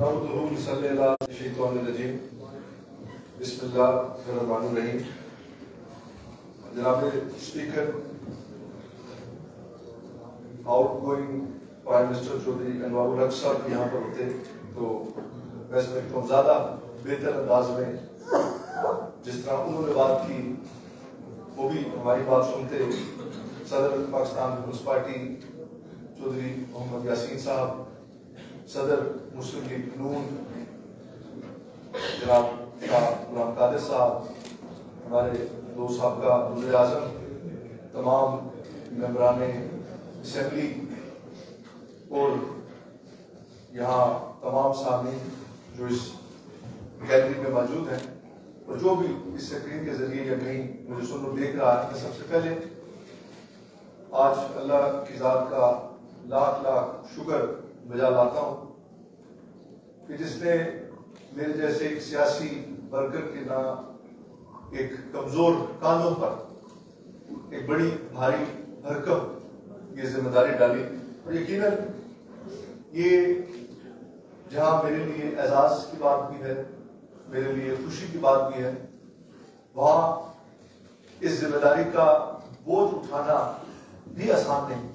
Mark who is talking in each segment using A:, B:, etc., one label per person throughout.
A: صلی اللہ شیطان الرجیم بسم اللہ الرحمن الرحیم. جناب speaker, outgoing prime minister Chaudhry Anwaar ul Haq صاحب یہاں پر ہوتے تو میں سمجھتا ہوں زیادہ بہتر انداز میں جس طرح انہوں نے بات کی وہ بھی ہماری بات سنتے. صدر پاکستان پیپلز پارٹی چودھری محمد یاسین صاحب، صدر مسلم لیگ نون جناب شاہ غلام قادر صاحب، ہمارے دو سابقہ وزیر اعظم، تمام ممبران اسمبلی اور یہاں تمام سامعین جو اس گیلری میں موجود ہیں اور جو بھی اس اسکرین کے ذریعے یا کہیں مجھے سن اور دیکھ رہا ہے، میں سب سے پہلے آج اللہ کی ذات کا لاکھ لاکھ شکر بجا لاتا ہوں کہ جس نے میرے جیسے ایک سیاسی ورکر کے نہ ایک کمزور کانوں پر ایک بڑی بھاری بھرکم یہ ذمہ داری ڈالی. اور یقیناً یہ جہاں میرے لیے اعزاز کی بات بھی ہے، میرے لیے خوشی کی بات بھی ہے، وہاں اس ذمہ داری کا بوجھ اٹھانا بھی آسان نہیں.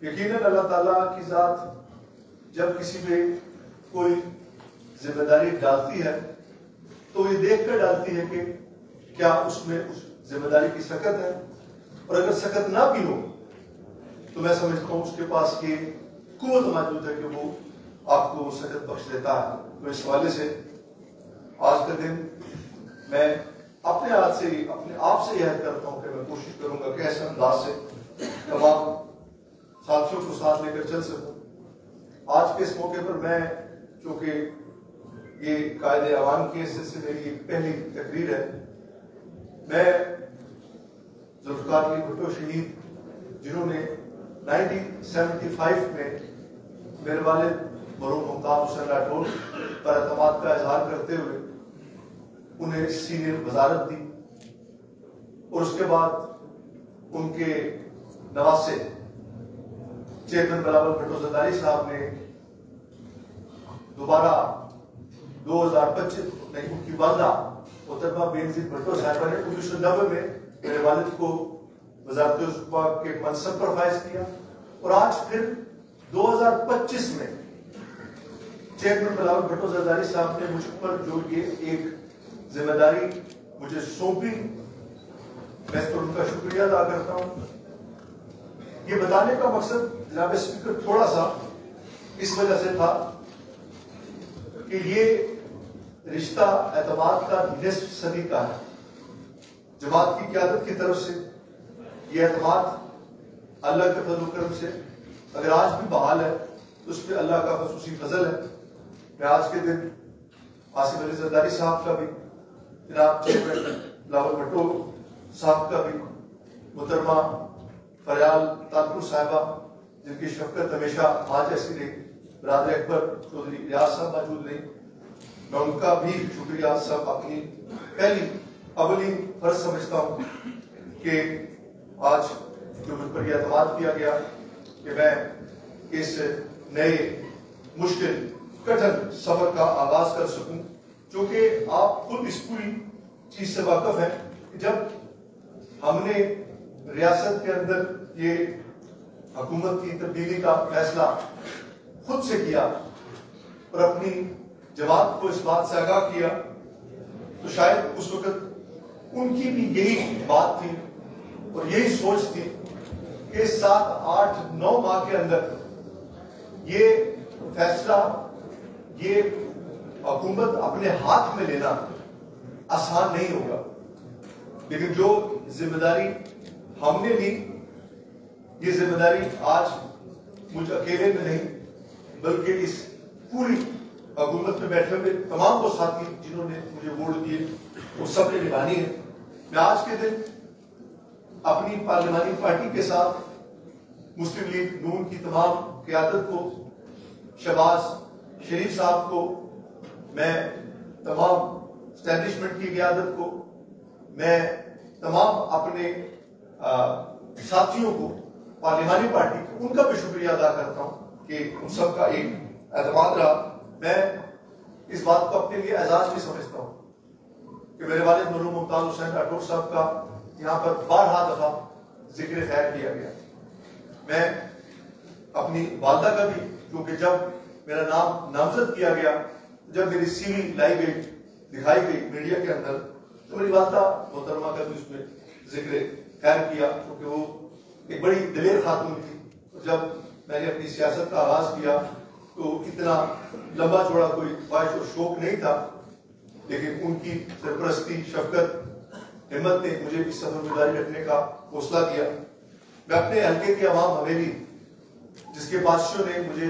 A: یقیناً اللہ تعالیٰ کی ذات جب کسی پہ کوئی ذمہ داری ڈالتی ہے تو یہ دیکھ کر ڈالتی ہے کہ کیا اس میں اس ذمہ داری کی سکت ہے، اور اگر سکت نہ بھی ہو تو میں سمجھتا ہوں اس کے پاس یہ قوت موجود ہے کہ وہ آپ کو سکت بخش دیتا ہے. تو اس حوالے سے آج کا دن میں اپنے ہاتھ سے اپنے آپ سے یہ کرتا ہوں کہ میں کوشش کروں گا کہ ایسے انداز سے تمام ساتھیوں کو ساتھ لے کر چل سکوں. آج کے اس موقع پر میں چونکہ یہ قائد عوام کی حیثیت سے میری پہلی تقریر ہے، میں ذوالفقار علی بھٹو شہید جنہوں نے 1975 میں میرے والد مرحوم ممتاز حسین راٹھور پر اعتماد کا اظہار کرتے ہوئے انہیں سینئر وزارت دی، اور اس کے بعد ان کے نواسے چیئرمین بلاول بھٹو زرداری صاحب نے دوبارہ 2025 میں ان کی والدہ محترمہ بینظیر بھٹو صاحبہ نے 1990 میں میرے والد کو وزارت عظمیٰ کے منصب پر فائز کیا، اور آج پھر 2025 میں چیئرمین بلاول بھٹو زرداری صاحب نے مجھ پر جو یہ ایک ذمہ داری مجھے سونپی، میں اس پر ان کا شکریہ ادا کرتا ہوں. یہ بتانے کا مقصد جناب اسپیکر تھوڑا سا اس وجہ سے تھا کہ یہ رشتہ اعتماد کا نصف صدی کا ہے. جماعت کی قیادت کی طرف سے یہ اعتماد اللہ کے فضل و کرم سے اگر آج بھی بحال ہے تو اس پہ اللہ کا خصوصی فضل ہے. میں آج کے دن آصف علی زرداری صاحب کا بھی، جناب چیئرمین بلاول بھٹو صاحب کا بھی، محترمہ فریال تالپور صاحبہ جن کی شفقت ہمیشہ آج ایسی رہی، برادر اکبر چودھری ریاض صاحب موجود نہیں، میں ان کا بھی شکریہ سب اپنی پہلی اولین فرض سمجھتا ہوں کہ آج جو مجھ پر یہ اعتماد کیا گیا کہ میں اس نئے مشکل کٹھن سفر کا آغاز کر سکوں. چونکہ آپ خود اس پوری چیز سے واقف ہیں کہ جب ہم نے ریاست کے اندر یہ حکومت کی تبدیلی کا فیصلہ خود سے کیا اور اپنی جماعت کو اس بات سے آگاہ کیا تو شاید اس وقت ان کی بھی یہی بات تھی اور یہی سوچ تھی کہ 7, 8, 9 ماہ کے اندر یہ فیصلہ، یہ حکومت اپنے ہاتھ میں لینا آسان نہیں ہوگا. لیکن جو ذمہ داری ہم نے لی، یہ ذمہ داری آج مجھ اکیلے میں نہیں بلکہ اس پوری حکومت میں بیٹھے ہوئے تمام وہ ساتھی جنہوں نے مجھے ووٹ دیے وہ سب نے نبھانی ہے. میں آج کے دن اپنی پارلیمانی پارٹی کے ساتھ مسلم لیگ نون کی تمام قیادت کو، شہباز شریف صاحب کو، میں تمام اسٹیبلشمنٹ کی قیادت کو، میں تمام اپنے ساتھیوں کو پارلیمانی پارٹی کو ان کا بھی شکریہ ادا کرتا ہوں کہ ان سب کا ایک اعتماد رہا میں اس بات کو اپنے لیے اعزاز بھی سمجھتا ہوں کہ میرے والد مرحوم ممتاز حسین راٹھور صاحب کا یہاں پر بارہا دفعہ ذکر خیر کیا گیا. میں اپنی والدہ کا بھی، کیونکہ جب میرا نام نامزد کیا گیا، جب میری سی وی لائی گئی، دکھائی گئی میڈیا کے اندر، تو میری والدہ محترمہ کا بھی اس میں ذکر خیر کیا، کیونکہ وہ ایک بڑی دلیر خاتون تھی. جب میں نے اپنی سیاست کا آغاز کیا تو اتنا لمبا چوڑا کوئی خواہش اور شوق نہیں تھا، لیکن ان کی سرپرستی، شفقت، ہمت نے مجھے اس سفر میں جاری رکھنے کا حوصلہ دیا. میں اپنے حلقے کی عوام حویلی، جس کے بادشاہوں نے مجھے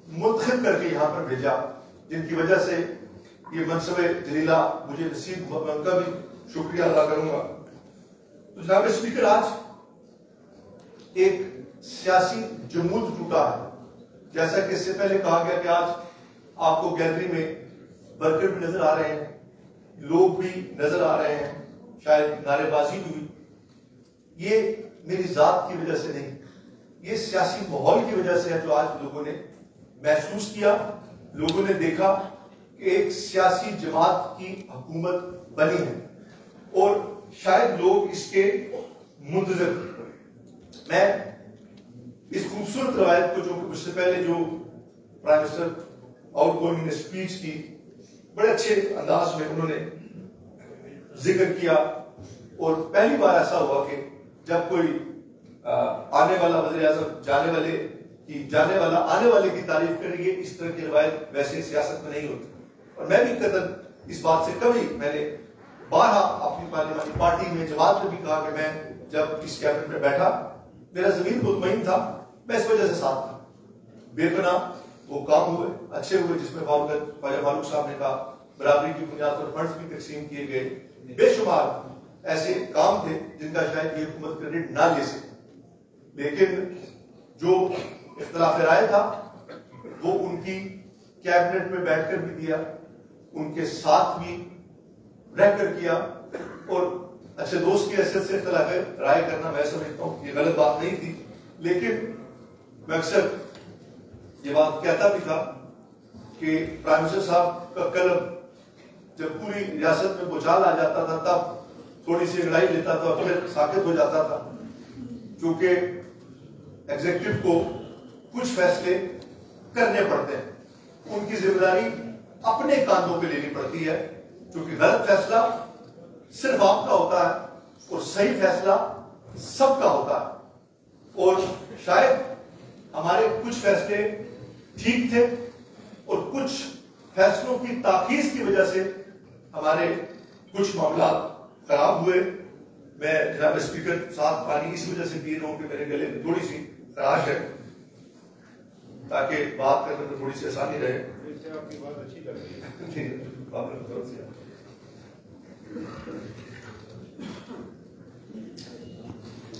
A: منتخب کر کے یہاں پر بھیجا، جن کی وجہ سے یہ منصب جلیلہ مجھے نصیب ہوا، میں ان کا بھی شکریہ ادا کروں گا. تو جناب اسپیکر، آج ایک سیاسی جمود ٹوٹا ہے. جیسا کہ اس سے پہلے کہا گیا کہ آج آپ کو گیلری میں ورکر بھی نظر آ رہے ہیں، لوگ بھی نظر آ رہے ہیں، شاید نعرے بازی بھی ہوئی. یہ میری ذات کی وجہ سے نہیں، یہ سیاسی ماحول کی وجہ سے ہے جو آج لوگوں نے محسوس کیا، لوگوں نے دیکھا کہ ایک سیاسی جماعت کی حکومت بنی ہے اور شاید لوگ اس کے منتظر. میں اس خوبصورت روایت کو، جو مجھ سے پہلے جو پرائم منسٹر آؤٹ گوئنگ نے اسپیچ کی، بڑے اچھے انداز میں انہوں نے ذکر کیا، اور پہلی بار ایسا ہوا کہ جب کوئی آنے والا وزیر اعظم جانے والا آنے والے کی تعریف کرے گی، اس طرح کی روایت ویسے سیاست میں نہیں ہوتی. اور میں بھی قدر اس بات سے کبھی، میں نے بارہا اپنی پارلیمانی پارٹی میں جماعت میں بھی کہا کہ میں جب اس کیبنٹ میں بیٹھا، میرا ضمیر مطمئن تھا، میں اس وجہ سے ساتھ تھا. بے پناہ وہ کام ہوئے، اچھے ہوئے، جس میں خواجہ فاروق صاحب نے کہا برابری کی بنیاد پر فنڈز بھی تقسیم کیے گئے. بے شمار ایسے کام تھے جن کا شاید یہ حکومت کریڈٹ نہ لے سکے، لیکن جو اختلاف رائے تھا وہ ان کی کیبنٹ میں بیٹھ کر بھی دیا، ان کے ساتھ بھی رہ کر کیا. اور اچھے دوست کی حیثیت سے اختلاف رائے کرنا میں سمجھتا ہوں یہ غلط بات نہیں تھی، لیکن میں اکثر یہ بات کہتا بھی تھا کہ پرائم منسٹر صاحب کا قلم جب پوری ریاست میں بھوچال آ جاتا تھا تب تھوڑی سی انگڑائی لیتا تھا، پھر ساکت ہو جاتا تھا، کیونکہ ایگزیکٹو کو کچھ فیصلے کرنے پڑتے ہیں، ان کی ذمہ داری اپنے کاندھوں پہ لینی پڑتی ہے، کیونکہ غلط فیصلہ صرف آپ کا ہوتا ہے اور صحیح فیصلہ سب کا ہوتا ہے. اور شاید ہمارے کچھ فیصلے ٹھیک تھے اور کچھ فیصلوں کی تاخیر کی وجہ سے ہمارے کچھ معاملات خراب ہوئے. میں جناب اسپیکر ساتھ پانی اس وجہ سے پی رہا ہوں کہ میرے گلے میں تھوڑی سی خراش ہے، تاکہ بات کرنے میں تھوڑی سی آسانی رہے.
B: آپ کی بات اچھی لگ رہی ہے.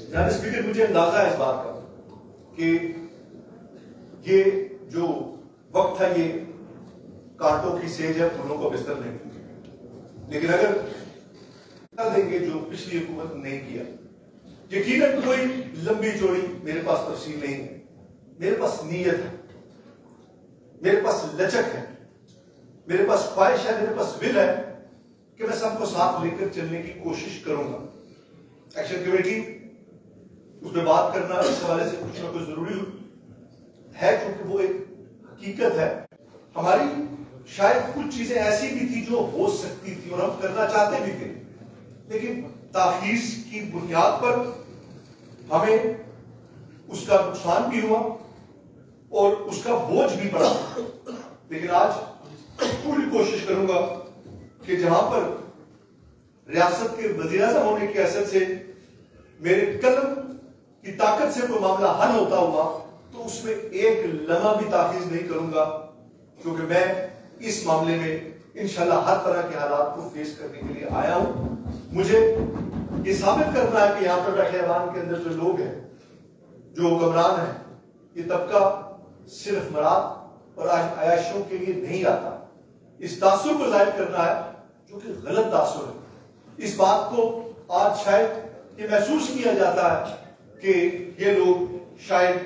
A: جناب اسپیکر، مجھے اندازہ ہے اس بات کا کہ یہ جو وقت تھا یہ کانٹوں کی سیج ہے، پھولوں کو بستر نہیں. لیکن اگر دیں گے جو پچھلی حکومت نے نہیں کیا، یقیناً کوئی لمبی چوڑی میرے پاس تفصیل نہیں ہے، میرے پاس نیت ہے، میرے پاس لچک ہے، میرے پاس خواہش ہے، میرے پاس ول ہے کہ میں سب کو ساتھ لے کر چلنے کی کوشش کروں گا. ایکشن کمیٹی اس میں بات کرنا اس حوالے سے کچھ نہ کچھ ضروری ہے، کیونکہ وہ ایک حقیقت ہے. ہماری شاید کچھ چیزیں ایسی بھی تھی جو ہو سکتی تھی اور ہم کرنا چاہتے بھی تھے، لیکن تاخیر کی بنیاد پر ہمیں اس کا نقصان بھی ہوا اور اس کا بوجھ بھی پڑا. لیکن آج پوری کوشش کروں گا کہ جہاں پر ریاست کے وزیر اعظم ہونے کی حیثیت سے میرے قلم کی طاقت سے کوئی معاملہ حل ہوتا ہوا تو اس میں ایک لمحہ بھی تاخیر نہیں کروں گا، کیونکہ میں اس معاملے میں انشاءاللہ ہر طرح کے حالات کو فیس کرنے کے لیے آیا ہوں. مجھے یہ ثابت کرنا ہے کہ یہاں پر بیٹھے ایوان کے اندر جو لوگ ہیں، جو حکمران ہیں، یہ طبقہ صرف مراد اور عیاشیوں کے لیے نہیں آتا. اس تاثر کو ظاہر کرنا ہے جو کہ غلط تاثر ہے. اس بات کو آج شاید یہ محسوس کیا جاتا ہے کہ یہ لوگ شاید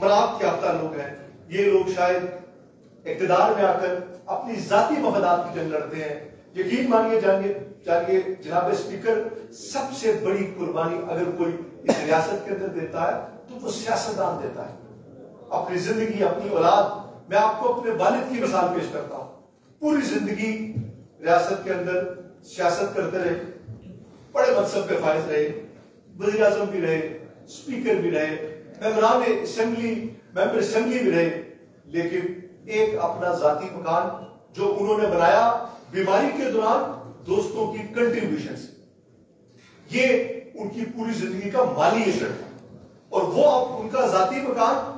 A: مراد یافتہ لوگ ہیں، یہ لوگ شاید اقتدار میں آ کر اپنی ذاتی مفادات کی جنگ لڑتے ہیں. یقین مانیے جانیے جناب اسپیکر، سب سے بڑی قربانی اگر کوئی اس ریاست کے اندر دیتا ہے تو وہ سیاستدان دیتا ہے. اپنی زندگی، اپنی اولاد، میں آپ کو اپنے والد کی مثال پیش کرتا ہوں. پوری زندگی ریاست کے اندر سیاست کرتے رہے، بڑے منصب پہ فائز رہے، وزیر اعظم بھی رہے، اسپیکر بھی رہے، ممبر اسمبلی بھی رہے، لیکن ایک اپنا ذاتی مکان جو انہوں نے بنایا بیماری کے دوران دوستوں کی کنٹریبیوشن سے، یہ ان کی پوری زندگی کا مالی ایسٹ تھا. اور وہ اب ان کا ذاتی مکان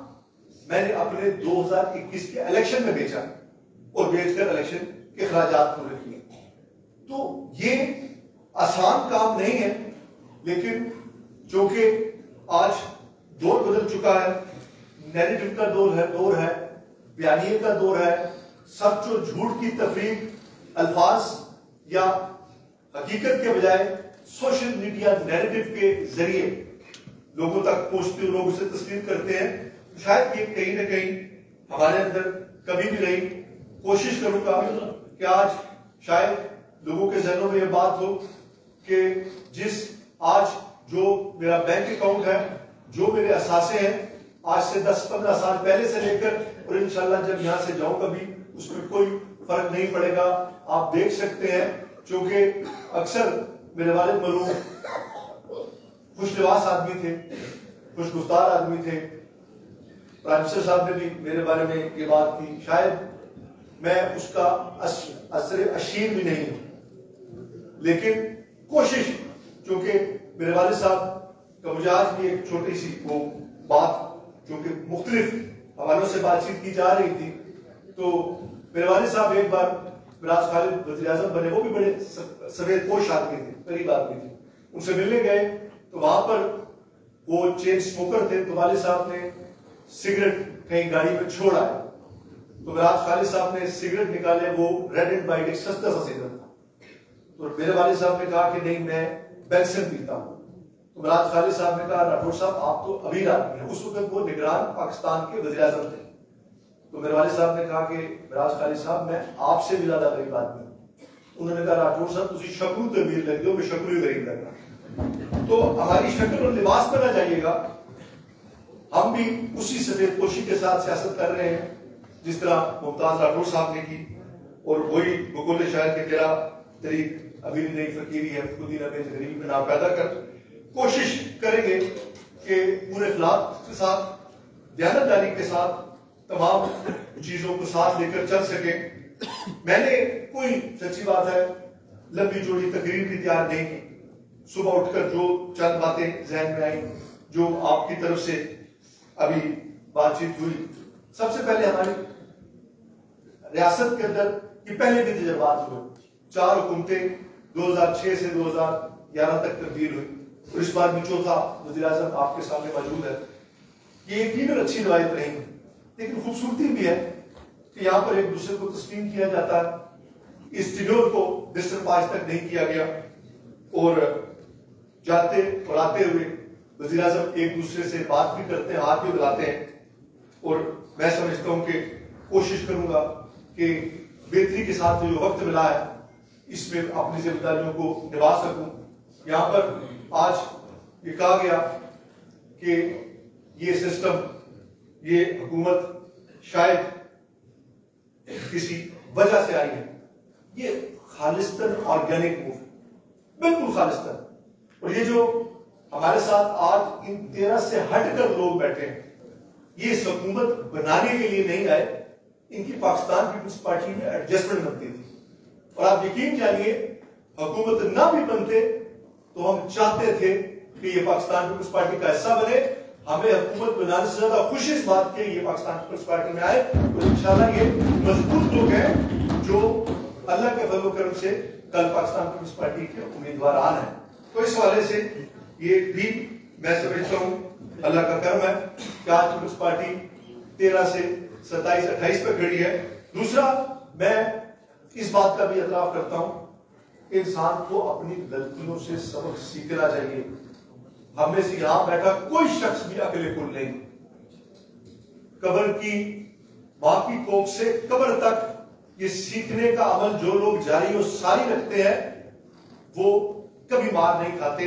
A: میں نے اپنے 2021 کے الیکشن میں بیچا اور بیچ کر الیکشن کے اخراجات پورے کیے. تو یہ آسان کام نہیں ہے، لیکن چونکہ آج دور بدل چکا ہے، نیریٹو کا دور ہے، بیانیے کا دور ہے، سچ اور جھوٹ کی تفریق الفاظ یا حقیقت کے بجائے سوشل میڈیا نیریٹو کے ذریعے لوگوں تک پہنچتے، لوگ اسے تسلیم کرتے ہیں. شاید یہ کہیں نہ کہیں ہمارے اندر کبھی بھی رہی. کوشش کروں گا کہ آج شاید لوگوں کے ذہنوں میں یہ بات ہو کہ آج جو میرا بینک اکاؤنٹ ہے، جو میرے اثاثے ہیں، آج سے 10-15 سال پہلے سے لے کر اور انشاءاللہ جب یہاں سے جاؤں گا بھی اس میں کوئی فرق نہیں پڑے گا. آپ دیکھ سکتے ہیں، چونکہ اکثر میرے والد مرحوم خوش لباس آدمی تھے، خوش گفتار آدمی تھے. پرائم منسٹر صاحب نے بھی میرے بارے میں یہ بات کی، شاید میں اس کا اثر اشیر بھی نہیں ہوں، لیکن کوشش، چونکہ میرے والد صاحب کا مجھے آج بھی ایک چھوٹی سی وہ بات، چونکہ مختلف حوالوں سے بات چیت کی جا رہی تھی، تو میرے والد صاحب ایک بار مراز خالد وزیر اعظم بنے، وہ بھی بڑے سفید پوش آدمی تھے، قریب آدمی تھے، ان سے ملنے گئے تو وہاں پر وہ چین اسموکر تھے. تو والد صاحب نے سگریٹ کہیں گاڑی میں چھوڑ آئے تو مراز خالد صاحب نے سگریٹ نکالے، وہ ریڈ اینڈ وائٹ ایک سستا سا سگریٹ تھا. تو میرے والد صاحب نے کہا کہ نہیں، میں بینسن پیتا ہوں. تو مراز خالد صاحب نے کہا راٹھور صاحب آپ تو ابھی آدمی ہیں. اس وقت وہ نگران پاکستان کے وزیر اعظم تھے. تو میرے والد صاحب نے کہا کہ مراز خالد صاحب میں آپ سے بھی زیادہ غریب آدمی ہوں. انہوں نے کہا راٹھور صاحب تسی شکلو تبیر لگ دو، میں شکلو ہی غریب لگ رہا. تو ہماری شکل اور لباس پہ نہ جائیے گا، ہم بھی اسی سفید پوشی کے ساتھ سیاست کر رہے ہیں جس طرح ممتاز راٹھور صاحب نے کی. اور وہی بقول شاعر کے تیرا طریق ابھی نہیں فقیری ہے، خودی نہ بیچ غریبی میں نہ پیدا کر. کوشش کریں گے کہ پورے اخلاق کے ساتھ، دیانتداری کے ساتھ تمام چیزوں کو ساتھ لے کر چل سکیں. میں نے کوئی سچی بات ہے لمبی چوڑی تقریر بھی تیار نہیں کی. صبح اٹھ کر جو چند باتیں ذہن میں آئیں، جو آپ کی طرف سے ابھی بات چیت ہوئی، سب سے پہلے ہماری ریاست کے اندر یہ پہلے بھی تجربات ہوئے. 4 حکومتیں 2006 سے 2011 تک تبدیل ہوئی اور اس بار بھی چوتھا وزیر اعظم آپ کے سامنے موجود ہے. یہ یقیناً اچھی روایت نہیں، لیکن خوبصورتی بھی ہے کہ یہاں پر ایک دوسرے کو تسلیم کیا جاتا ہے. اس ٹینیور کو ڈسٹرب آج تک نہیں کیا گیا اور جاتے اور آتے ہوئے وزیر اعظم ایک دوسرے سے بات بھی کرتے ہیں، ہاتھ بھی ملاتے ہیں. اور میں سمجھتا ہوں کہ کوشش کروں گا کہ بہتری کے ساتھ جو وقت ملا ہے اس میں اپنی ذمہ داریوں کو نبھا سکوں. یہاں پر آج یہ کہا گیا کہ یہ سسٹم، یہ حکومت شاید کسی وجہ سے آئی ہے. یہ خالصتاً آرگینک موو، بالکل خالصتاً. اور یہ جو ہمارے ساتھ آج ان 13 سے ہٹ کر لوگ بیٹھے ہیں، یہ اس حکومت بنانے کے لیے نہیں آئے. ان کی پاکستان پیپلز پارٹی میں ایڈجسٹمنٹ بنتی تھی. اور آپ یقین جانیے حکومت نہ بھی بنتے تو ہم چاہتے تھے کہ یہ پاکستان پیپلز پارٹی کا حصہ بنے. ہمیں حکومت بنانے سے زیادہ خوشی اس بات کی یہ پاکستان پیپلز پارٹی میں آئے. اور انشاءاللہ یہ مضبوط لوگ ہیں جو اللہ کے فضل و کرم سے کل پاکستان پیپلز پارٹی کے امیدواران ہیں. تو اس حوالے سے یہ بھی میں سمجھتا ہوں اللہ کا کرم ہے کہ آج پیپلز پارٹی 13 سے 27-28 پہ کھڑی ہے. دوسرا، میں اس بات کا بھی اعتراف کرتا ہوں انسان کو اپنی غلطیوں سے سبق سیکھنا چاہیے. ہم میں سے یہاں بیٹھا کوئی شخص بھی عقل کل نہیں. قبر کی باقی کوک سے قبر تک یہ سیکھنے کا عمل جو لوگ جاری و ساری رکھتے ہیں وہ کبھی مار نہیں کھاتے.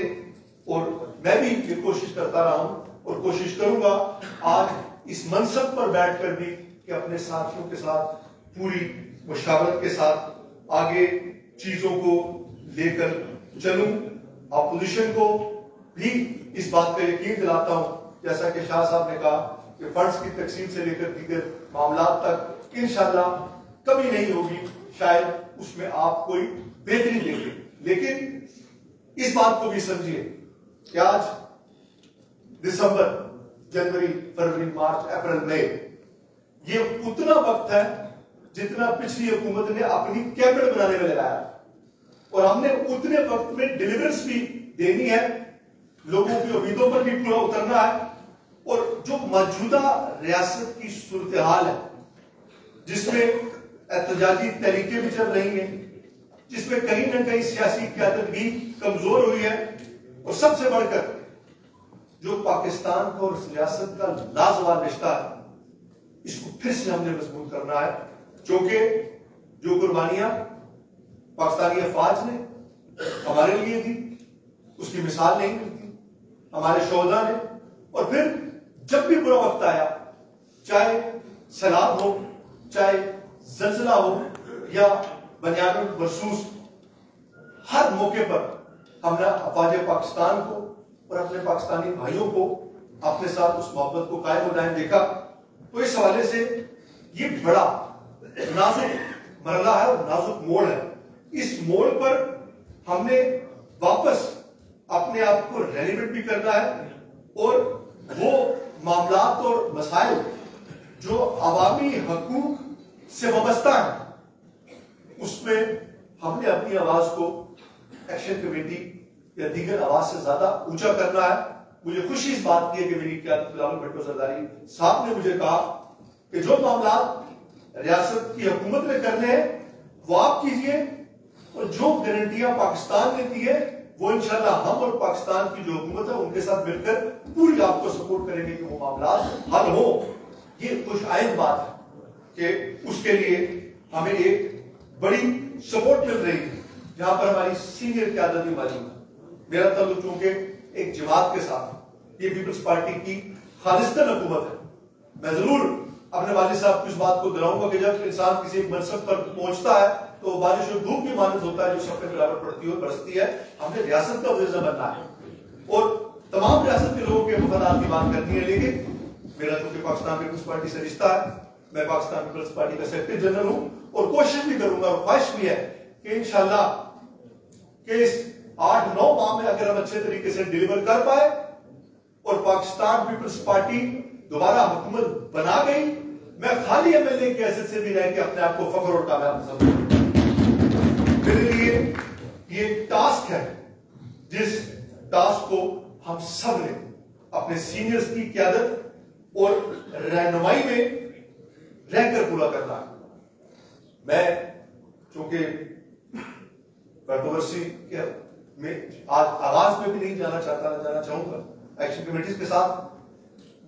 A: اور میں بھی یہ کوشش کرتا رہا ہوں اور کوشش کروں گا آج اس منصب پر بیٹھ کر بھی کہ اپنے ساتھیوں کے ساتھ پوری مشاورت کے ساتھ آگے چیزوں کو لے کر چلوں. اپوزیشن کو بھی اس بات کا یقین دلاتا ہوں جیسا کہ شاہ صاحب نے کہا کہ فنڈز کی تقسیم سے لے کر دیگر معاملات تک انشاءاللہ کمی نہیں ہوگی, شاید اس میں آپ کوئی بہتری دیکھیں, لیکن اس بات کو بھی سمجھیے کہ آج دسمبر, جنوری, فروری, مارچ, اپریل, مئی یہ اتنا وقت ہے جتنا پچھلی حکومت نے اپنی کیبنٹ بنانے میں لگایا, اور ہم نے اتنے وقت میں ڈیلیورنس بھی دینی ہے, لوگوں کی امیدوں پر بھی پورا اترنا ہے. اور جو موجودہ ریاست کی صورتحال ہے جس میں احتجاجی تحریکیں بھی چل رہی ہیں, جس میں کہیں نہ کہیں سیاسی قیادت بھی کمزور ہوئی ہے, اور سب سے بڑھ کر جو پاکستان کا اور ریاست کا لازوال رشتہ ہے اس کو پھر سے ہم نے مضبوط کرنا ہے, کیونکہ جو قربانیاں پاکستانی افواج نے ہمارے لیے دی اس کی مثال نہیں ملتی, ہمارے شہداء نے. اور پھر جب بھی برا وقت آیا, چاہے سیلاب ہو, چاہے زلزلہ ہو یا بنیادی محسوس, ہر موقع پر ہم نے افواج پاکستان کو اور اپنے پاکستانی بھائیوں کو اپنے ساتھ اس محبت کو قائم و دائم دیکھا. تو اس حوالے سے یہ بڑا نازک مرحلہ ہے اور نازک موڑ ہے. اس موڑ پر ہم نے واپس اپنے آپ کو ریلیونٹ بھی کرنا ہے, اور وہ معاملات اور مسائل جو عوامی حقوق سے وابستہ ہیں اس میں ہم نے اپنی آواز کو ایکشن کمیٹی یا دیگر آواز سے زیادہ اونچا کرنا ہے. مجھے خوشی اس بات کی ہے کہ میری قیادت بلاول بھٹو زرداری صاحب نے مجھے کہا کہ جو معاملات ریاست کی حکومت نے کرنے ہیں وہ آپ کیجئے, اور جو گارنٹیاں پاکستان نے دی ہے وہ انشاءاللہ ہم اور پاکستان کی جو حکومت ہے ان کے ساتھ مل کر پوری آپ کو سپورٹ کریں گے کہ وہ معاملات حل ہو. یہ خوش آئند بات ہے کہ اس کے لیے ہمیں ایک بڑی سپورٹ مل رہی ہے جہاں پر ہماری سینئر قیادت بھی موجود ہے. میرا تعلق چونکہ ایک جماعت کے ساتھ, یہ پیپلز پارٹی کی خالصتاً حکومت ہے. میں ضرور اپنے والد صاحب کی اس بات کو دلاؤں گا کہ جب انسان کسی ایک منصب پر پہنچتا ہے تو بارش اور دھوپ کی مانند ہوتا ہے جو سب پہ برابر پڑتی ہے اور برستی ہے. ہم نے ریاست کا وزیر بننا ہے اور تمام ریاست کے لوگوں کے مفادات کی بات کرنی ہے, لیکن میرا چونکہ پاکستان پیپلز پارٹی سے رشتہ ہے, میں پاکستان پیپلز پارٹی کا سیکرٹری جنرل ہوں, اور کوشش بھی کروں گا اور خواہش بھی ہے کہ انشاءاللہ کہ اس 8-9 ماہ میں اگر ہم اچھے طریقے سے ڈیلیور کر پائے اور پاکستان پیپلز پارٹی دوبارہ حکومت بنا گئی, میں خالی ایم ایل اے کی حیثیت سے بھی رہ کے اپنے آپ کو فخر اور کامیاب سمجھوں. میرے لیے یہ ٹاسک ہے جس ٹاسک کو ہم سب نے اپنے سینئرز کی قیادت اور رہنمائی میں رہ کر پورا کرنا ہے. میں چونکہ کنٹروورسی میں آج آغاز میں بھی نہیں جانا چاہوں گا, ایکشن کمیٹیز کے ساتھ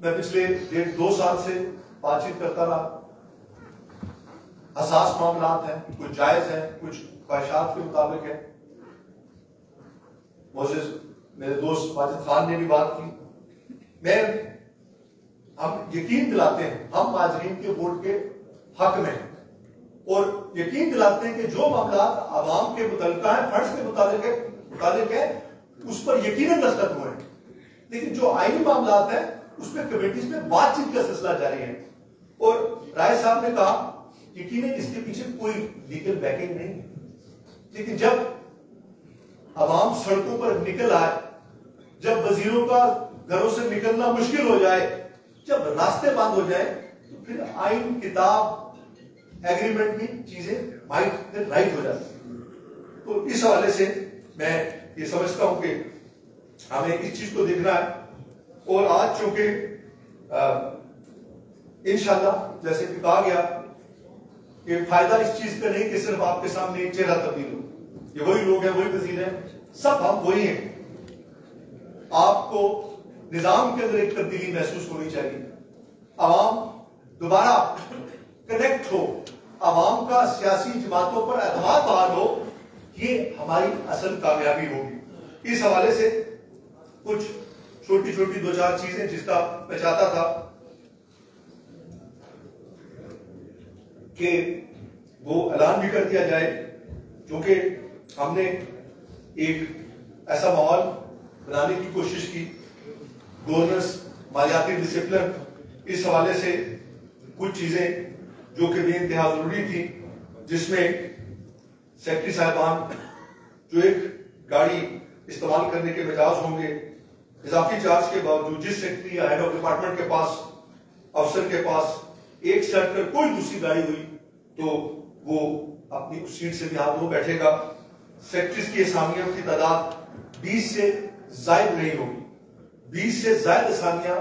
A: میں پچھلے 1.5-2 سال سے بات چیت کرتا رہا. حساس معاملات ہیں, کچھ جائز ہیں, کچھ خواہشات کے مطابق ہے. موزز میرے دوست ماجد خان نے بھی بات کی. ہم یقین دلاتے ہیں ہم مہاجرین کے ووٹ کے حق میں, اور یقین دلاتے ہیں کہ جو معاملات عوام کے متعلقہ ہیں, فنڈز کے متعلق ہے, اس پر یقیناً دستخط ہوئے ہیں, لیکن جو آئینی معاملات ہیں اس میں کمیٹیز میں بات چیت کا سلسلہ جاری ہے. اور رائے صاحب نے کہا یقیناً اس کے پیچھے کوئی لیگل بیکنگ نہیں ہے, لیکن جب عوام سڑکوں پر نکل آئے, جب وزیروں کا گھروں سے نکلنا مشکل ہو جائے, جب راستے بند ہو جائے, تو پھر آئین, کتاب, ایگریمنٹ کی چیزیں رائٹ ہو جاتی ہیں. تو اس حوالے سے میں یہ سمجھتا ہوں کہ ہمیں اس چیز کو دیکھنا ہے. اور آج چونکہ انشاءاللہ جیسے کہ کہا گیا کہ فائدہ اس چیز کا نہیں کہ صرف آپ کے سامنے ایک چہرہ تبدیل ہو, یہ وہی لوگ ہیں, وہی وزیر ہیں, سب ہم وہی ہیں. آپ کو نظام کے اندر ایک تبدیلی محسوس ہونی چاہیے. عوام دوبارہ کنیکٹ ہو, عوام کا سیاسی جماعتوں پر اعتماد بحال ہو, یہ ہماری اصل کامیابی ہوگی. اس حوالے سے کچھ چھوٹی چھوٹی دو چار چیزیں جس کا میں چاہتا تھا کہ وہ اعلان بھی کر دیا جائے, کیونکہ ہم نے ایک ایسا ماحول بنانے کی کوشش کی, گورننس, مالیاتی ڈسپلن, اس حوالے سے کچھ چیزیں جو کہ بے انتہا ضروری تھی, جس میں سیکرٹری صاحبان جو ایک گاڑی استعمال کرنے کے مجاز ہوں گے, اضافی چارج کے باوجود جس سیکرٹری یا ہیڈ آف ڈپارٹمنٹ کے پاس, افسر کے پاس ایک سے ہٹ کر کوئی دوسری گاڑی ہوئی تو وہ اپنی اس سیٹ سے بھی ہاتھ دھو بیٹھے گا. سیکرٹریز کی اسامیوں کی تعداد 20 سے زائد نہیں ہوگی. 20 سے زائد اسامیاں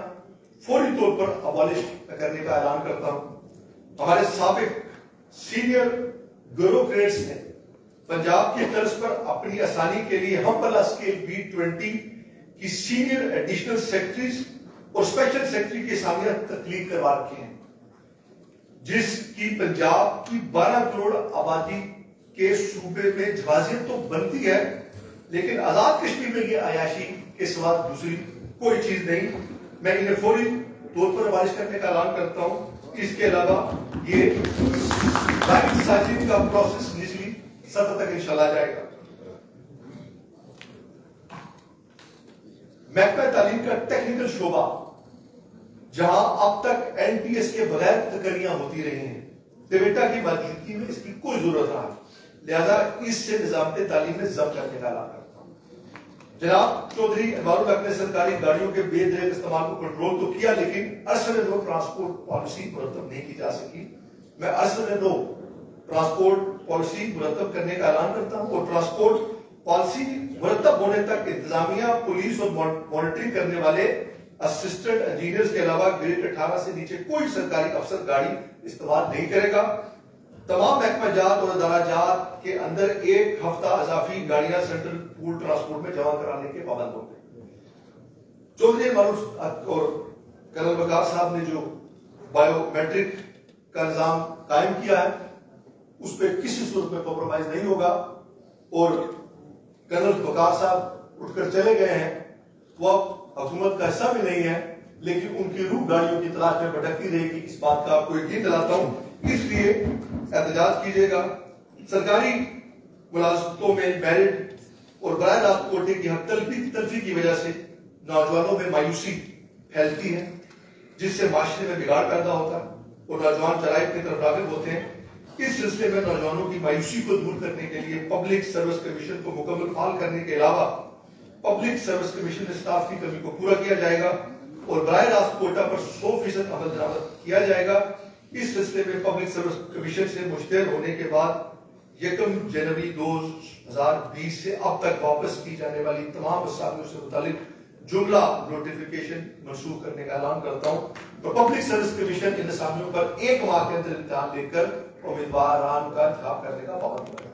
A: فوری طور پر ابالش کرنے کا اعلان کرتا ہوں. ہمارے سابق سینئر بیوروکریٹس نے پنجاب کی طرز پر اپنی آسانی کے لیے ہم پلا اسکیل B20 کی سینئر ایڈیشنل سیکرٹریز اور اسپیشل سیکرٹری کی اسامیاں تخلیق کروا رکھی ہیں, جس کی پنجاب کی 12 کروڑ آبادی کے صوبے میں جوازیت تو بنتی ہے, لیکن آزاد کشمیر میں یہ عیاشی کے سوا دوسری کوئی چیز نہیں. میں انہیں فوری طور پر ابالش کرنے کا اعلان کرتا ہوں. اس کے علاوہ یہ رائٹ سازی کا پروسیس نچلی سطح تک انشاءاللہ جائے گا. محکمہ تعلیم کا ٹیکنیکل شعبہ, جہاں اب تک NTS کے بغیر تقرریاں ہوتی رہی ہیں, ڈیویٹا کی موجودگی میں اس کی کوئی ضرورت نہ ہے, لہذا اس سے نظام تعلیم میں ضبط کرنے کا اعلان کرتا ہوں. جناب چودھری انوار الحق نے سرکاری گاڑیوں کے بے دریغ استعمال کو کنٹرول تو کیا, لیکن عرصے نو ٹرانسپورٹ پالیسی مرتب نہیں کی جا سکی. میں عرصے نو ٹرانسپورٹ پالیسی مرتب کرنے کا اعلان کرتا ہوں, اور ٹرانسپورٹ پالیسی مرتب ہونے تک انتظامیہ, پولیس اور مانیٹرنگ کرنے والے اسسٹنٹ انجینئرز کے علاوہ گریڈ 18 سے نیچے کوئی سرکاری افسر گاڑی استعمال نہیں کرے گا. تمام محکمہ جات اور ادارہ جات کے اندر ایک ہفتہ اضافی گاڑیاں سینٹرل پول ٹرانسپورٹ میں جمع کرانے کے پابند ہوں گے. چودھری معروف اور کرنل وقار صاحب نے جو بایو میٹرک کا نظام قائم کیا ہے, اس پہ کسی صورت میں کمپرومائز نہیں ہوگا. اور کرنل وقار صاحب اٹھ کر چلے گئے ہیں, وہ اب حکومت کا حصہ بھی نہیں ہے, لیکن ان کی روح گاڑیوں کی تلاش میں بھٹکتی رہے گی. اس بات کا آپ کو یقین دلاتا ہوں, اس لیے احتجاج کیجیے گا. سرکاری ملازمتوں میں میرٹ اور براہ راست کوٹے کی حق تلفی کی وجہ سے نوجوانوں میں مایوسی پھیلتی ہے, جس سے معاشرے میں بگاڑ پیدا ہوتا ہے اور نوجوان جرائم کی طرف راغب ہوتے ہیں. اس سلسلے میں نوجوانوں کی مایوسی کو دور کرنے کے لیے پبلک سروس کمیشن کو مکمل فعال کرنے کے علاوہ پبلک سروس کمیشن میں اسٹاف کی کمی کو پورا کیا جائے گا اور براہ راست کوٹا پر 100% عمل درآمد کیا جائے گا. اس سلسلے میں پبلک سروس کمیشن سے مشتہر ہونے کے بعد 1 جنوری 2020 سے اب تک واپس کی جانے والی تمام اسامیوں سے متعلق جملہ نوٹیفیکیشن منسوخ کرنے کا اعلان کرتا ہوں. تو پبلک سروس کمیشن ان اسامیوں پر 1 ماہ کے اندر امتحان لے کر امیدواران کا انتخاب کرنے کا پابند ہوگا.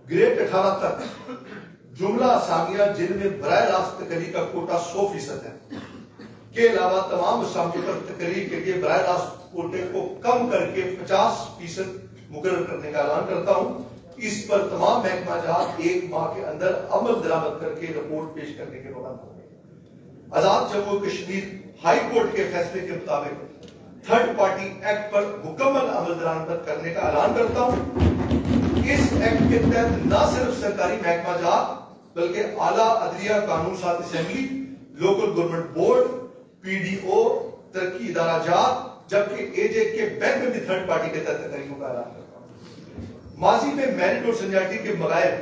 A: گریڈ 18 تک جملہ اسامیاں جن میں براہ راست تقرری کا کوٹا 100% ہے کے علاوہ تمام اسامیوں پر تقرری کے لیے براہ راست کوٹے کو کم کر کے 50% مقرر کرنے کا اعلان کرتا ہوں. اس پر تمام محکمہ جات 1 ماہ کے اندر عمل درآمد کر کے رپورٹ پیش کرنے کے پابند ہوں گے. آزاد جموں کشمیر ہائی کورٹ کے فیصلے کے مطابق تھرڈ پارٹی ایکٹ پر مکمل عمل درآمد کرنے کا اعلان کرتا ہوں. اس ایکٹ کے تحت نہ صرف سرکاری محکمہ جات بلکہ اعلیٰ عدلیہ قانون ساز assembly, local government board, PDO, ترقی ادارہ جات, جبکہ AJ کے بینک میں بھی تھرڈ پارٹی کے تحت تقرریوں کا اعلان کرتا ہوں. ماضی میں میرٹ اور سینیارٹی کے بغیر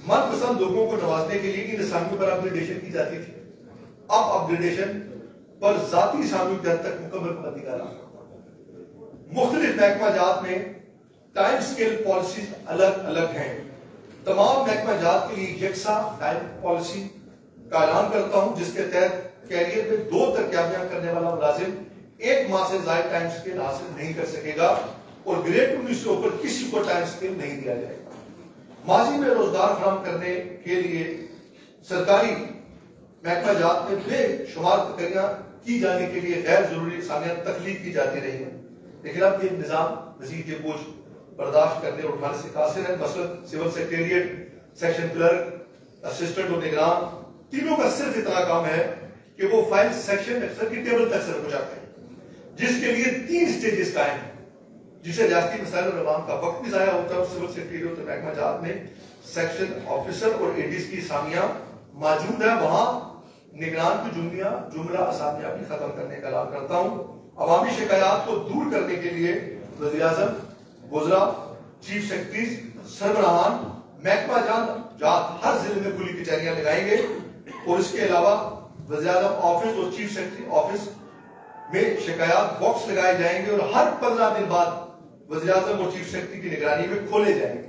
A: من پسند لوگوں کو نوازنے کے لیے ان اسامیوں پر اپگریڈیشن کی جاتی تھی. اب اپگریڈیشن پر ذاتی اسامیوں کے حد تک مکمل پابندی کا اعلان کرتا ہوں. مختلف محکمہ جات میں ٹائم سکیل پالیسیز الگ الگ ہیں. تمام محکمہ جات کے لیے یکساں ٹائم پالیسی کا اعلان کرتا ہوں, جس کے تحت کیریئر میں 2 ترقیاں کرنے والا ملازم 1 ماہ سے زائد ٹائم سکیل حاصل نہیں کر سکے گا اور گریڈ 19 سے اوپر کسی کو ٹائم سکیل نہیں دیا جائے گا. ماضی میں روزگار فراہم کرنے کے لیے سرکاری محکمہ جات میں بے شمار تقرریاں کی جانے کے لیے غیر ضروری اسامیاں تخلیق کی جاتی رہی ہیں.
C: لیکن اب یہ نظام مزید یہ بوجھ برداشت کرنے اور اٹھانے سے قاصر ہے. مثلاً civil secretariat, section clerk, assistant اور نگران تینوں کا صرف اتنا کام ہے کہ وہ فائل سیکشن افسر کی ٹیبل تک سے پہنچاتے ہیں، جس کے لیے 3 سٹیجز قائم ہیں، جسے ریاستی مسائل اور عوام کا وقت بھی ضائع ہوتا ہے. اور سول سیکریٹریٹ اور محکمہ جات میں سیکشن آفیسر اور ایڈیز کی اسامیاں موجود ہیں، وہاں نگران کی جملہ اسامیاں بھی ختم کرنے کا اعلان کرتا ہوں. عوامی شکایات کو دور کرنے کے لیے وزیر اعظم، وزراء، چیف سیکرٹریز، سربراہان محکمہ جات ہر ضلع میں کھلی کچہریاں لگائیں گے. اور اس کے علاوہ وزیر اعظم آفس اور چیف سیکرٹری آفس میں شکایات باکس لگائے جائیں گے اور ہر 15 دن بعد وزیر اعظم اور چیف سیکرٹری کی نگرانی میں کھولے جائیں گے.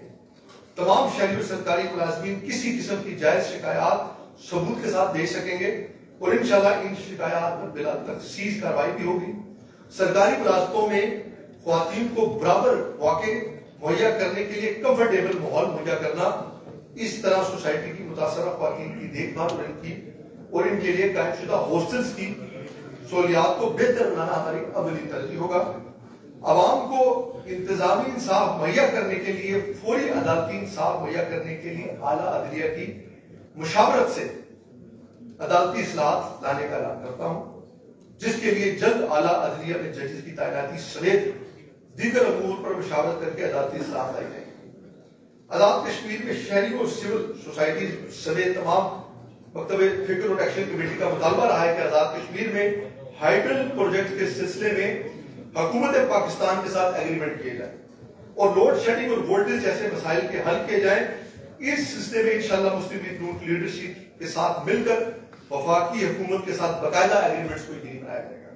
C: تمام شہری اور سرکاری ملازمین کسی قسم کی جائز شکایات ثبوت کے ساتھ دے سکیں گے اور انشاءاللہ ان شکایات پر بلا تفصیل کارروائی بھی ہوگی. سرکاری ملازمتوں میں خواتین کو برابر مواقع مہیا کرنے کے لیے کمفرٹیبل ماحول مہیا کرنا، اس طرح سوسائٹی کی متاثرہ خواتین کی دیکھ بھال اور ان کے لیے قائم شدہ ہاسٹلز کی سہولیات کو بہتر بنانا ہماری اولی ترجیح ہوگا. عوام کو انتظامی انصاف مہیا کرنے کے لیے فوری عدالتی انصاف مہیا کرنے کے لیے اعلیٰ عدلیہ کی مشاورت سے عدالتی اصلاحات لانے کا اعلان کرتا ہوں، جس کے لیے جلد اعلیٰ عدلیہ میں ججز کی تعیناتی سمیت دیگر امور پر مشاورت کر کے عدالتی اصلاحات لائی جائیں گی. آزاد کشمیر میں شہری اور سول سوسائٹی سمیت تمام مکتب فکر اور ایکشن کمیٹی کا مطالبہ رہا ہے کہ آزاد کشمیر میں ہائیڈل پروجیکٹ کے سلسلے میں حکومت پاکستان کے ساتھ ایگریمنٹ کیے جائے اور لوڈ شیڈنگ اور وولٹیج جیسے مسائل کے حل کیے جائیں. اس سلسلے میں انشاءاللہ مسلم لیگ نون کی لیڈرشپ کے ساتھ مل کر وفاقی حکومت کے ساتھ باقاعدہ ایگریمنٹس کو یقینی بنایا جائے گا.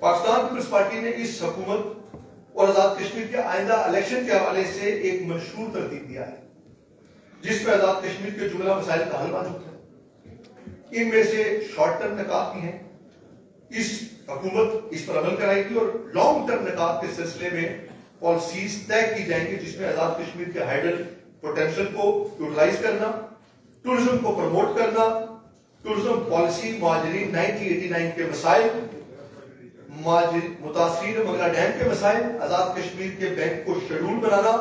C: پاکستان پیپلز پارٹی نے اس حکومت اور آزاد کشمیر کے آئندہ الیکشن کے حوالے سے ایک منشور ترتیب دیا ہے، جس میں آزاد کشمیر کے جملہ مسائل کا حل موجود ہے. ان میں سے شارٹ ٹرم نکات بھی ہیں، اس حکومت اس پر عمل کرائے گی اور لانگ ٹرم نکات کے سلسلے میں پالیسیز طے کی جائیں گی، جس میں آزاد کشمیر کے ہائیڈل پوٹینشل کو یوٹیلائز کرنا، ٹورزم کو پروموٹ کرنا، ٹورزم پالیسی، مہاجرین 1989 کے مسائل، متاثرین منگلا ڈیم کے مسائل، آزاد کشمیر کے بینک کو شیڈول بنانا،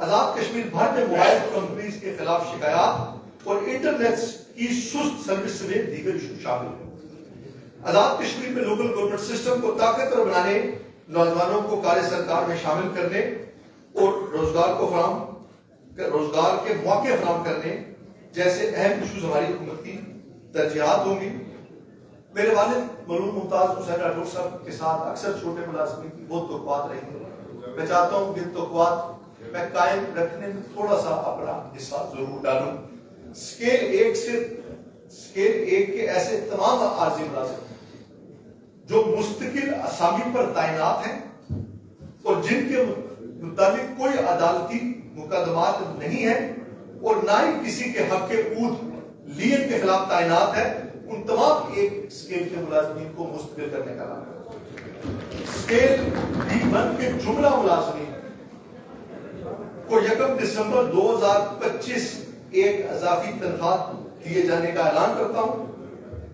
C: آزاد کشمیر بھر میں موبائل کمپنیز کے خلاف شکایات اور انٹرنیٹ کی سست سروس سمیت دیگر ایشو شامل ہیں. آزاد کشمیر میں لوکل گورنمنٹ سسٹم کو طاقتور بنانے، نوجوانوں کو کار سرکار میں شامل کرنے اور روزگار کے مواقع فراہم کرنے جیسے اہم ایشوز ہماری حکومت کی ترجیحات ہوں گی. میرے والد مرحوم ممتاز حسین راٹھور صاحب کے ساتھ اکثر چھوٹے ملازمین کی بہت توقعات رہی ہیں. میں چاہتا ہوں کہ ان توقعات میں قائم رکھنے میں تھوڑا سا اپنا حصہ ضرور ڈالوں. سکیل 1 کے ایسے تمام عارضی ملازم جو مستقل اسامی پر تعینات ہیں اور جن کے متعلق کوئی عدالتی مقدمات نہیں ہیں اور نہ ہی کسی کے حق عود لین کے خلاف تعینات ہے، ان تمام ایک سکیل کے ملازمین کو مستقل کرنے کا اعلان ہے. سکیل B1 کے جملہ ملازمین کو 1 دسمبر 2025 ایک اضافی تنخواہ دیے جانے کا اعلان کرتا ہوں.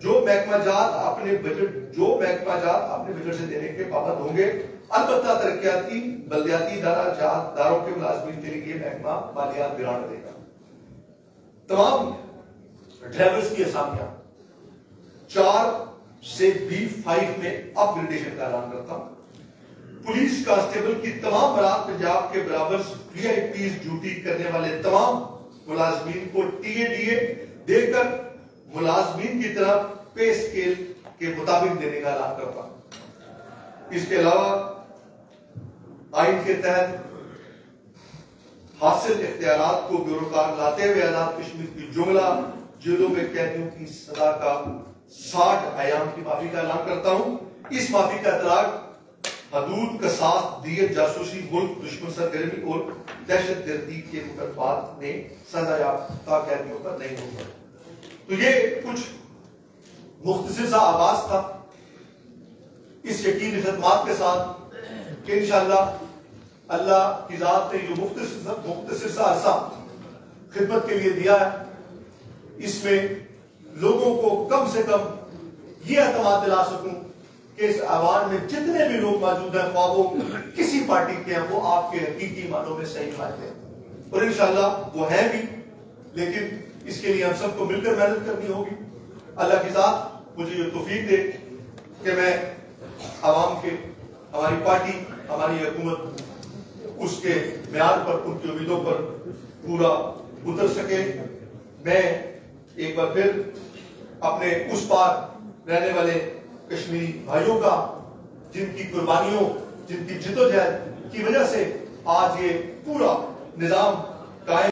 C: جو محکمہ جات اپنے بجٹ سے دینے کے پابند ہوں گے، البتہ ترقیاتی بلدیاتی اداروں کے ملازمین کے لیے محکمہ مالیات گرانٹ دے گا. تمام ڈرائیورز کی اسامیاں 4 سے B5 میں اپ گریڈیشن کا اعلان کرتا ہوں. پولیس کانسٹیبل کی تمام برات پنجاب کے برابر VIPs ڈیوٹی کرنے والے تمام ملازمین کو TADA دے کر ملازمین کی طرف پے سکیل کے مطابق دینے کا اعلان کرتا ہوں. اس کے علاوہ آئین کے تحت حاصل اختیارات کو بیوروکار لاتے ہوئے آزاد کشمیر کی جملہ جیلوں میں قیدیوں کی سزا کا 60 ایام کی معافی کا اعلان کرتا ہوں. اس معافی کا اطلاق حدود قصاص، دیت، جاسوسی، ملک دشمن سرگرمی اور دہشت گردی کے مقدمات میں سزا یافتہ قیدیوں پر نہیں ہوگا. تو یہ کچھ مختصر سا آغاز تھا اس یقینی خدمات کے ساتھ کہ انشاءاللہ اللہ کی ذات نے جو مختصر سا عرصہ خدمت کے لیے دیا ہے، اس میں لوگوں کو کم سے کم یہ اعتماد دلا سکوں
A: کہ اس ایوان میں جتنے بھی لوگ موجود ہیں خواہ وہ کسی پارٹی کے ہیں وہ آپ کے حقیقی معنوں میں صحیح بات ہے اور انشاءاللہ وہ ہے بھی لیکن اس کے لیے ہم سب کو مل کر محنت کرنی ہوگی اللہ کی ذات مجھے یہ توفیق دے کہ میں عوام کے ہماری پارٹی ہماری حکومت اس کے معیار پر ان کی امیدوں پر پورا اتر سکے میں ایک بار پھر اپنے اس پار رہنے والے کشمیری بھائیوں کا جن کی قربانیوں جن کی جدوجہد کی وجہ سے آج یہ پورا نظام قائم